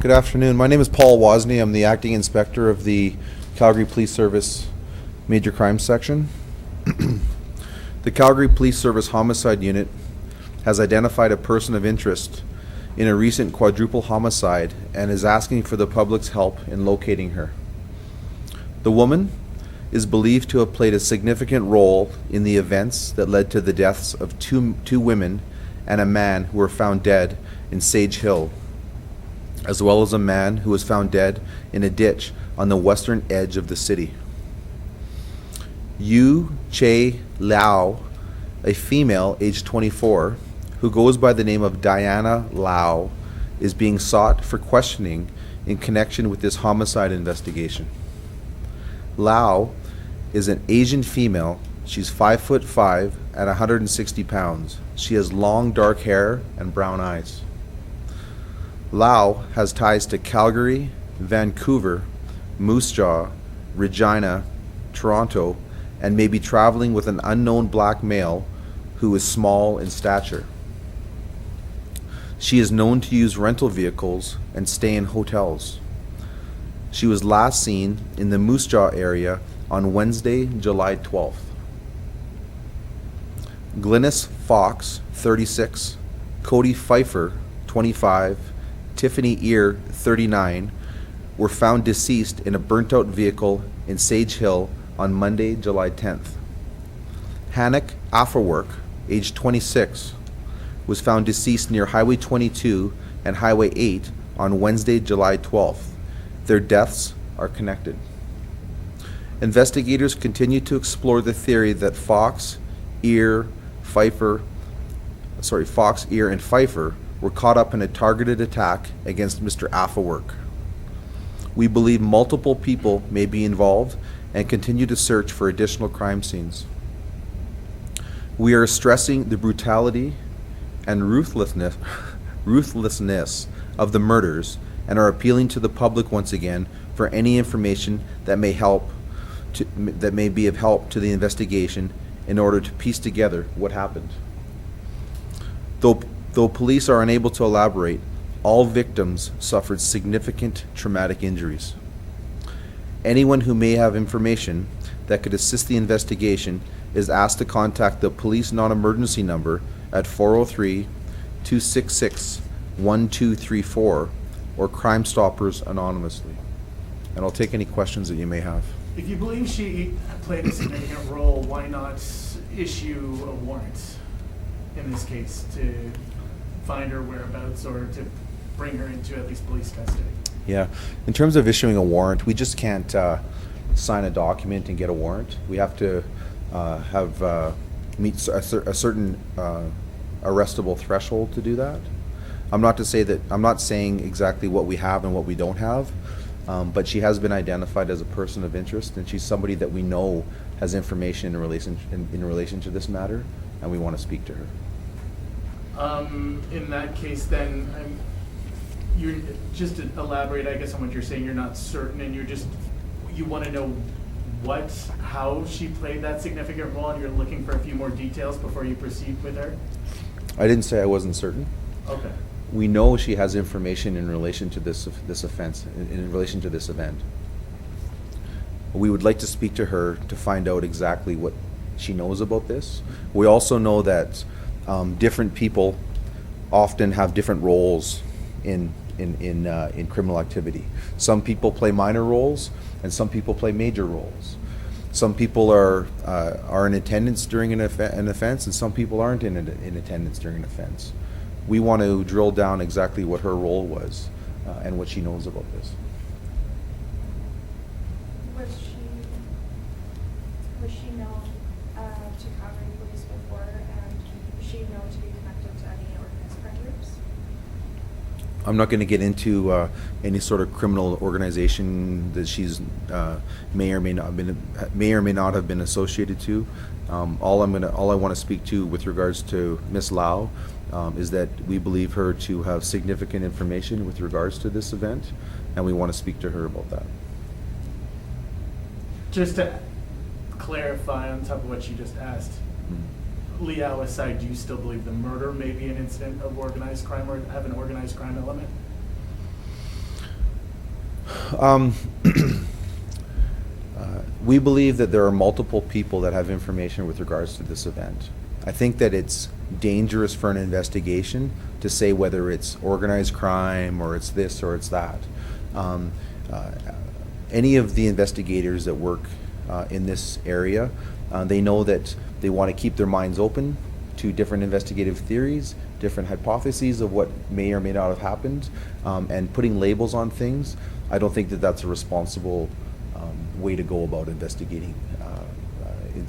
Good afternoon. My name is Paul Wozni. I'm the acting inspector of the Calgary Police Service Major Crimes Section. The Calgary Police Service Homicide Unit has identified a person of interest in a recent quadruple homicide and is asking for the public's help in locating her. The woman is believed to have played a significant role in the events that led to the deaths of two women and a man who were found dead in Sage Hill, as well as a man who was found dead in a ditch on the western edge of the city. Chieh Liao, a female aged 24, who goes by the name of Diana Liao, is being sought for questioning in connection with this homicide investigation. Liao is an Asian female. She's 5'5" and 160 pounds. She has long dark hair and brown eyes. Liao has ties to Calgary, Vancouver, Moosejaw, Regina, Toronto, and may be traveling with an unknown black male who is small in stature. She is known to use rental vehicles and stay in hotels. She was last seen in the Moosejaw area on Wednesday, July 12th. Glynis Fox, 36, Cody Pfeiffer, 25, Tiffany Ear, 39, were found deceased in a burnt-out vehicle in Sage Hill on Monday, July 10th. Hannock Afterwork, age 26, was found deceased near Highway 22 and Highway 8 on Wednesday, July 12th. Their deaths are connected. Investigators continue to explore the theory that Fox, Ear, and Pfeiffer were caught up in a targeted attack against Mr. Afterwork. We believe multiple people may be involved and continue to search for additional crime scenes. We are stressing the brutality and ruthlessness of the murders and are appealing to the public once again for any information that may be of help to the investigation in order to piece together what happened. Though police are unable to elaborate, all victims suffered significant traumatic injuries. Anyone who may have information that could assist the investigation is asked to contact the police non-emergency number at 403-266-1234 or Crime Stoppers anonymously. And I'll take any questions that you may have. If you believe she played a significant role, why not issue a warrant in this case to find her whereabouts or to bring her into at least police custody? Yeah, in terms of issuing a warrant, we just can't sign a document and get a warrant. We have to meet a certain arrestable threshold to do that. I'm not saying exactly what we have and what we don't have, but she has been identified as a person of interest, and she's somebody that we know has information in relation to this matter, and we want to speak to her. In that case, then, you're just to elaborate, I guess, on what you're saying. You're not certain, and you want to know how she played that significant role, and you're looking for a few more details before you proceed with her? I didn't say I wasn't certain. Okay. We know she has information in relation to this offense, in relation to this event. We would like to speak to her to find out exactly what she knows about this. We also know that different people often have different roles in criminal activity. Some people play minor roles, and some people play major roles. Some people are in attendance during an offense, and some people aren't in attendance during an offense. We want to drill down exactly what her role was and what she knows about this. Was she known to Calgary police before, and was she known to be connected to any organized crime groups? I'm not going to get into any sort of criminal organization that she's may or may not have been associated to. All I want to speak to with regards to Miss Liao is that we believe her to have significant information with regards to this event, and we want to speak to her about that. Just to clarify on top of what you just asked, Liao aside, do you still believe the murder may be an incident of organized crime or have an organized crime element? Um, we believe that there are multiple people that have information with regards to this event. I think that it's dangerous for an investigation to say whether it's organized crime or it's this or it's that. Um, uh, any of the investigators that work in this area, they know that they want to keep their minds open to different investigative theories, different hypotheses of what may or may not have happened, and putting labels on things. I don't think that that's a responsible way to go about investigating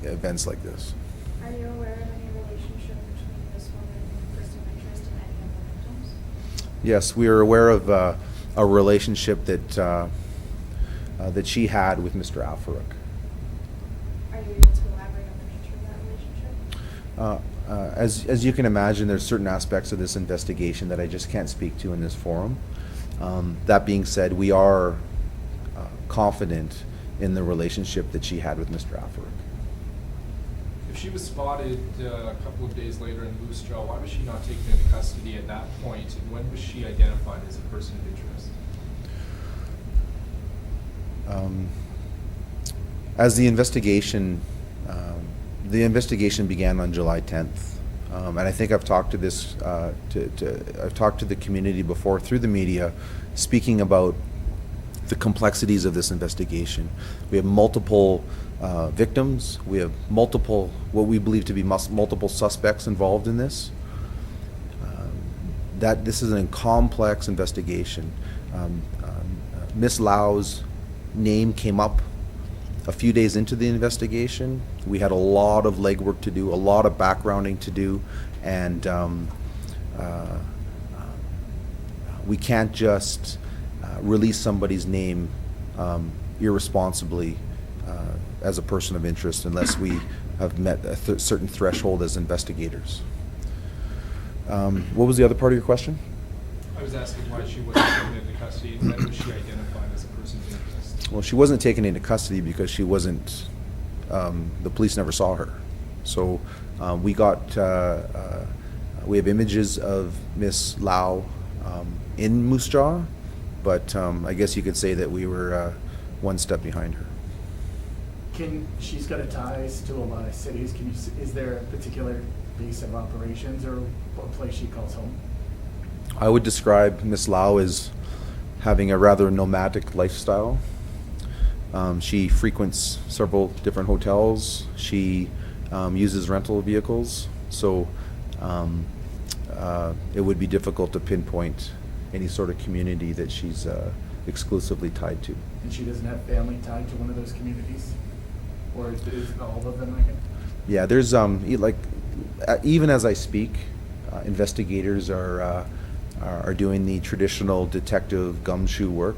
events like this. Are you aware of any relationship between this woman and person of interest and any of the victims? Yes, we are aware of a relationship that that she had with Mr. Alfaruk. Are you able to elaborate on the nature of that relationship? As you can imagine, there's certain aspects of this investigation that I just can't speak to in this forum. That being said, we are confident in the relationship that she had with Mr. Alfaruk. If she was spotted a couple of days later in Moosejaw, why was she not taken into custody at that point, and when was she identified as a person of interest? As the investigation began on July 10th, and I think I've talked to this I've talked to the community before through the media, speaking about the complexities of this investigation. We have multiple victims. We have multiple, what we believe to be multiple suspects involved in this. That this is a complex investigation. Miss Liao's name came up a few days into the investigation. We had a lot of legwork to do, a lot of backgrounding to do, and we can't just release somebody's name irresponsibly as a person of interest unless we have met a certain threshold as investigators. What was the other part of your question? I was asking why she wasn't taken into custody, and when was she identified as a person of interest? Well, she wasn't taken into custody because she wasn't, the police never saw her. So we have images of Miss Liao in Moosejaw, but I guess you could say that we were one step behind her. She's got ties to a lot of cities. Is there a particular base of operations or a place she calls home? I would describe Miss Liao as having a rather nomadic lifestyle. She frequents several different hotels. She uses rental vehicles, so it would be difficult to pinpoint any sort of community that she's exclusively tied to. And she doesn't have family tied to one of those communities? Or is all of them like it? Yeah, there's even as I speak, investigators are doing the traditional detective gumshoe work,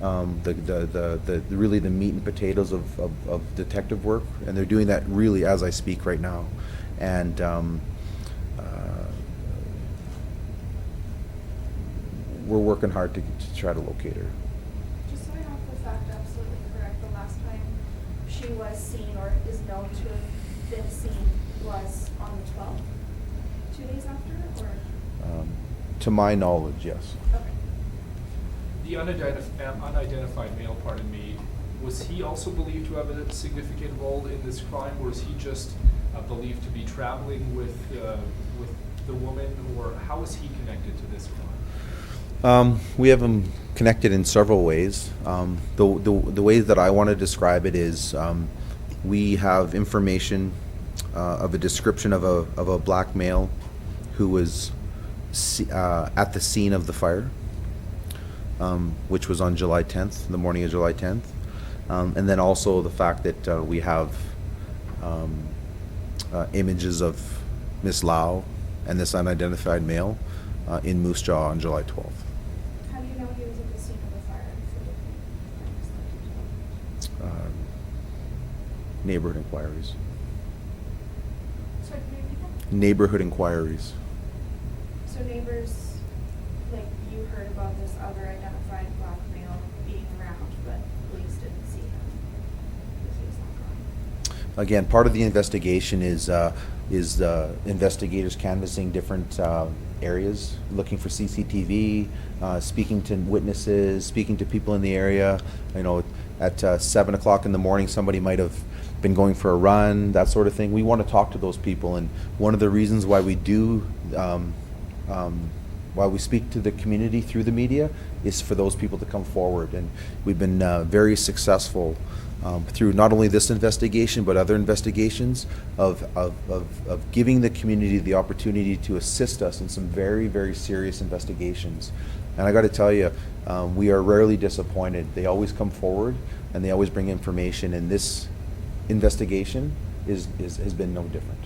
really the meat and potatoes of detective work, and they're doing that really as I speak right now, and we're working hard to try to locate her. Just so I have the fact absolutely correct, the last time she was seen or is known to have been seen was on the 12th, 2 days after, or? To my knowledge, yes. Okay. The unidentified male, pardon me, was he also believed to have a significant role in this crime, or is he just believed to be traveling with the woman, or how is he connected to this crime? We have him connected in several ways. The way that I want to describe it is we have information of a description of a black male who was at the scene of the fire, which was on July 10th, the morning of July 10th. And then also the fact that we have images of Miss Liao and this unidentified male in Moosejaw on July 12th. How do you know he was at the scene of the fire? Neighborhood inquiries. Sorry, can you repeat that? Neighborhood inquiries. So neighbors, like, you heard about this other identified black male being around, but police didn't see him because he was not gone. Again, part of the investigation is investigators canvassing different areas, looking for CCTV, speaking to witnesses, speaking to people in the area. You know, at 7 o'clock in the morning, somebody might have been going for a run, that sort of thing. We want to talk to those people, and one of the reasons why we do, why we speak to the community through the media is for those people to come forward. And we've been very successful through not only this investigation but other investigations of giving the community the opportunity to assist us in some very, very serious investigations. And I got to tell you, we are rarely disappointed. They always come forward and they always bring information, and this investigation has been no different.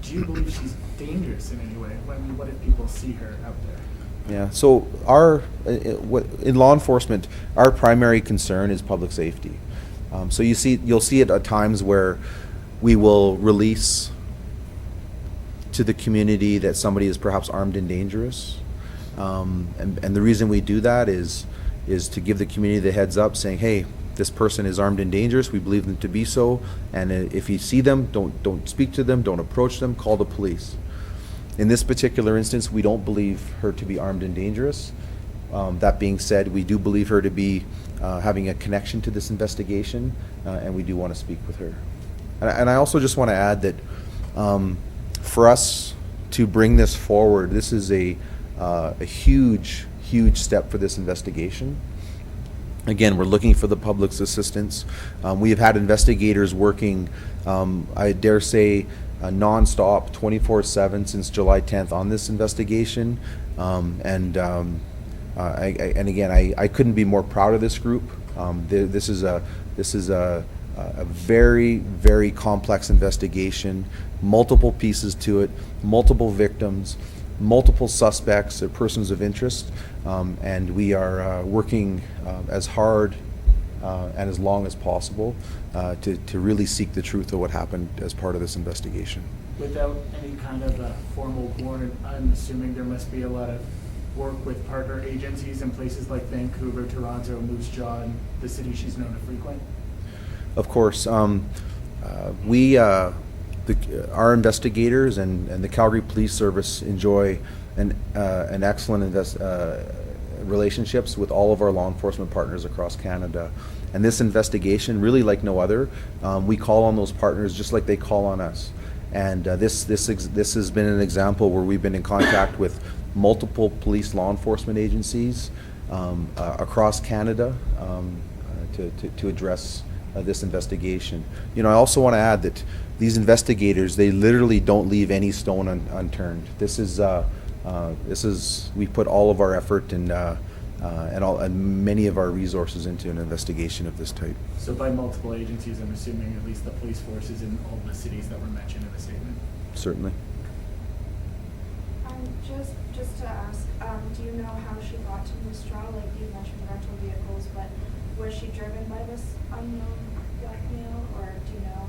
Do you believe she's dangerous in any way? I mean, what if people see her out there? Yeah, so in law enforcement, our primary concern is public safety. So you'll see it at times where we will release to the community that somebody is perhaps armed and dangerous. And the reason we do that is to give the community the heads up, saying, hey, this person is armed and dangerous, we believe them to be so, and if you see them, don't speak to them, don't approach them, call the police. In this particular instance, we don't believe her to be armed and dangerous. That being said, we do believe her to be having a connection to this investigation, and we do want to speak with her. And I also just want to add that for us to bring this forward, this is a huge, huge step for this investigation. Again, we're looking for the public's assistance. We have had investigators working, I dare say, non-stop, 24/7 since July 10th on this investigation. And again, I couldn't be more proud of this group. This is a very, very complex investigation, multiple pieces to it, multiple victims, multiple suspects or persons of interest, and we are working as hard and as long as possible to really seek the truth of what happened as part of this investigation. Without any kind of a formal warrant, I'm assuming there must be a lot of work with partner agencies in places like Vancouver, Toronto, Moosejaw, and the city she's known to frequent? Of course. Our investigators and the Calgary Police Service enjoy an excellent relationships with all of our law enforcement partners across Canada. And this investigation, really like no other, we call on those partners just like they call on us. And this has been an example where we've been in contact with multiple police law enforcement agencies across Canada to address this investigation. You know, I also want to add that these investigators, they literally don't leave any stone unturned. This is we put all of our effort and many of our resources into an investigation of this type. So by multiple agencies, I'm assuming at least the police forces in all the cities that were mentioned in the statement? Certainly. Just to ask, do you know how she got to Moosejaw? Like you mentioned rental vehicles, but was she driven by this unknown black male, or do you know?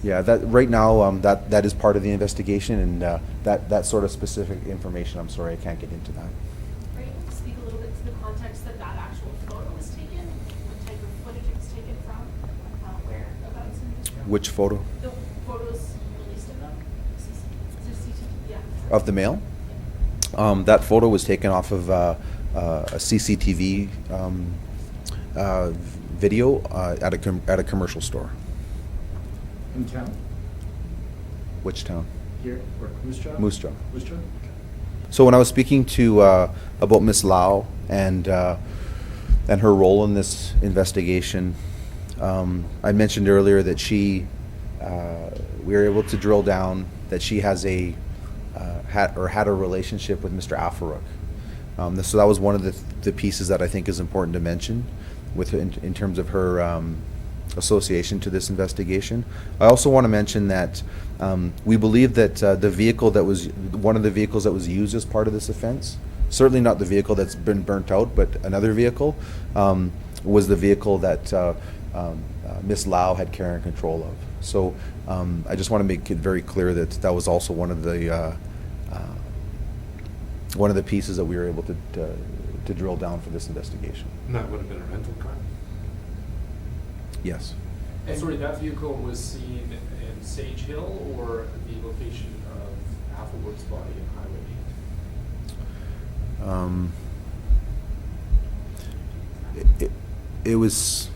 Yeah, that right now that is part of the investigation, and that sort of specific information, I'm sorry, I can't get into that. Are you able to speak a little bit to the context that actual photo was taken? What type of footage it was taken from? Whereabouts in Moosejaw? Which photo? The photos released of them? Yeah. Of the male? That photo was taken off of a CCTV video at a commercial store. In town? Which town? Here? Or Moosejaw? Moosejaw. Moosejaw? So when I was speaking to about Miss Liao and her role in this investigation, I mentioned earlier that we were able to drill down that she has had a relationship with Mr. Afaruk. So that was one of the pieces that I think is important to mention in terms of her association to this investigation. I also want to mention that we believe that the vehicle that was one of the vehicles that was used as part of this offense, certainly not the vehicle that's been burnt out, but another vehicle, was the vehicle that Miss Liao had care and control of. So I just want to make it very clear that that was also one of the pieces that we were able to drill down for this investigation. And that would have been a rental car. Yes. And sorry, that vehicle was seen in Sage Hill or the location of Applewood's body in Highway 8? It was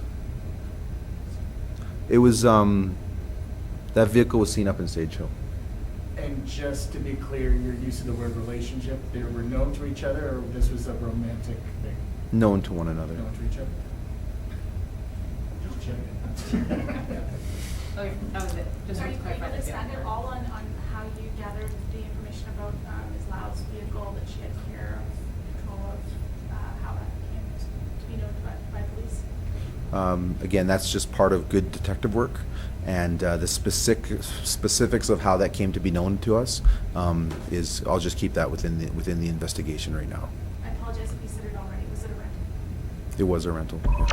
that vehicle was seen up in Sage Hill. And just to be clear, your use of the word relationship, they were known to each other, or this was a romantic thing? Known to one another. Known to each other? Just checking. Okay, that was it. Just Are wanted you to going clarify to that. expand at all on how you gathered the information about Ms. Liao's vehicle, that she had care of, control of, how that came to be notified by police? Again, that's just part of good detective work, and the specifics of how that came to be known to us is, I'll just keep that within the investigation right now. I apologize if you said it already. Was it a rental? It was a rental, yes.